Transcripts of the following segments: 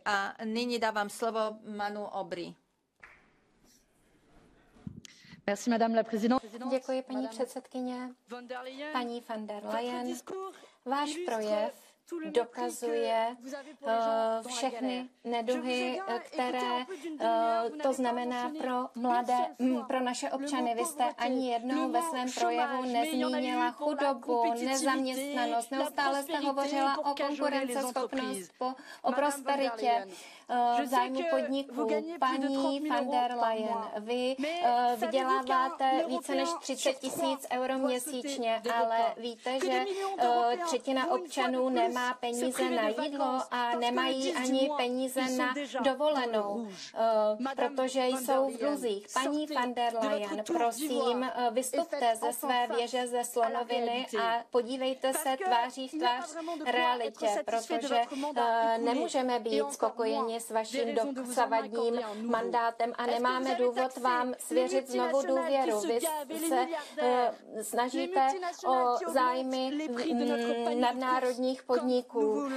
A nyní dávám slovo Manu Aubry. Děkuji, paní předsedkyně. Paní von der Leyen, váš projev dokazuje všechny neduhy, které to znamená pro naše občany. Vy jste ani jednou ve svém projevu nezmínila chudobu, nezaměstnanost, neustále jste hovořila o konkurenceschopnosti, o prosperitě, v zájmu podniků. Paní von der Leyen, vy vyděláváte více než 30 000 euro měsíčně, ale víte, že třetina občanů nemá peníze na jídlo a nemají ani peníze na dovolenou, protože jsou v dluzích. Paní von der Leyen, prosím, vystupte ze své věže ze slonoviny a podívejte se tváří v tvář realitě, protože nemůžeme být spokojeni s vaším dosavadním mandátem a nemáme důvod vám svěřit znovu důvěru. Vy se snažíte o zájmy nadnárodních podniků,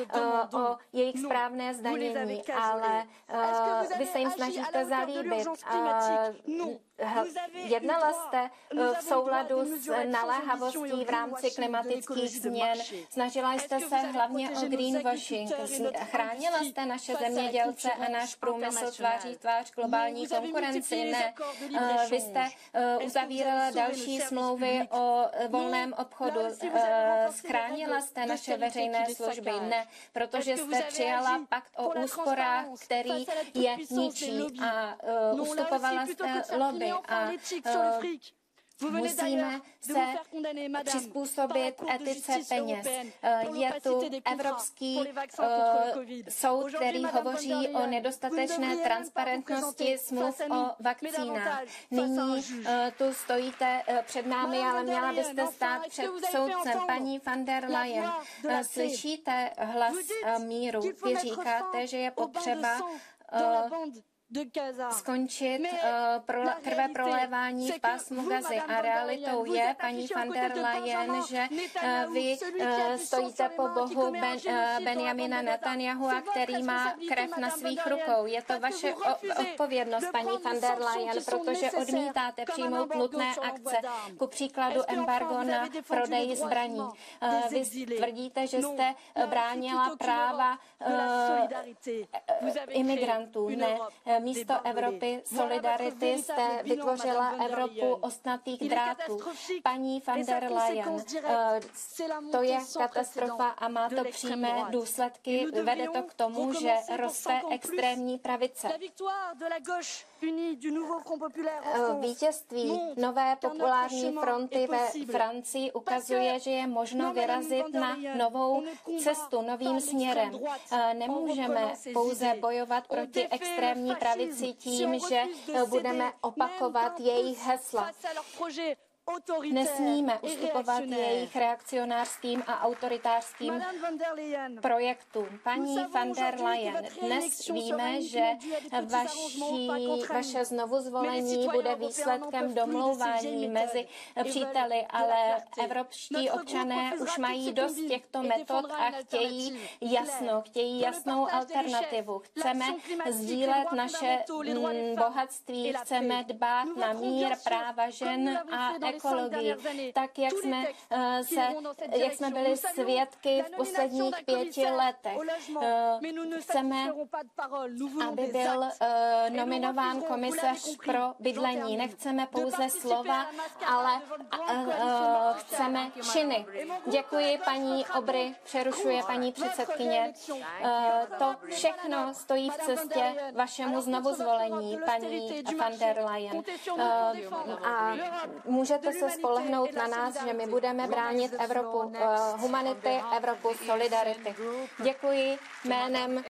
o jejich správné zdanění, ale vy se jim snažíte zalíbit. Jednala jste v souladu s naléhavostí v rámci klimatických změn. Snažila jste se hlavně o greenwashing. Chránila jste naše zemědělce a náš průmysl tváří v tvář globální konkurenci? Ne. Vy jste uzavírala další smlouvy o volném obchodu. Schránila jste naše veřejné služby? Ne, protože jste přijala pakt o úsporách, který je ničí a ustupovala jste lobby. A musíme se přizpůsobit etice peněz. Je tu Evropský soud, který hovoří o nedostatečné transparentnosti smluv o vakcínách. Nyní tu stojíte před námi, ale měla byste stát před soudcem. Paní von der Leyen, slyšíte hlas míru. Vy říkáte, že je potřeba skončit krve prolévání v pásmu Gazy. A realitou je, paní von der Leyen, že vy stojíte po bohu Benjamina Netanyahua, který má krev na svých rukou. Je to vaše odpovědnost, paní von der Leyen, protože odmítáte přijmout nutné akce, ku příkladu embargo na prodej zbraní. Vy tvrdíte, že jste bránila práva imigrantů. Ne, místo Evropy solidarity jste vytvořila Evropu ostnatých drátů. Paní von der Leyen, to je katastrofa a má to přímé důsledky. Vede to k tomu, že roste extrémní pravice. Vítězství nové populární fronty ve Francii ukazuje, že je možno vyrazit na novou cestu, novým směrem. Nemůžeme pouze bojovat proti extrémní pravici tím, že budeme opakovat jejich hesla. Nesmíme ustupovat jejich reakcionářským a autoritářským projektům. Paní von der Leyen, dnes víme, že vaše znovuzvolení bude výsledkem domlouvání mezi příteli, ale evropští občané už mají dost těchto metod a chtějí jasnou alternativu. Chceme sdílet naše bohatství, chceme dbát na mír, práva žen a ekologii, tak jak jsme byli svědky v posledních 5 letech. Chceme, aby byl nominován komisař pro bydlení. Nechceme pouze slova, ale chceme činy. Děkuji, paní Aubry, přerušuje paní předsedkyně. To všechno stojí v cestě vašemu znovuzvolení, paní von der Leyen. A můžete se spolehnout na nás, že my budeme bránit Evropu humanity, Evropu solidarity. Děkuji jménem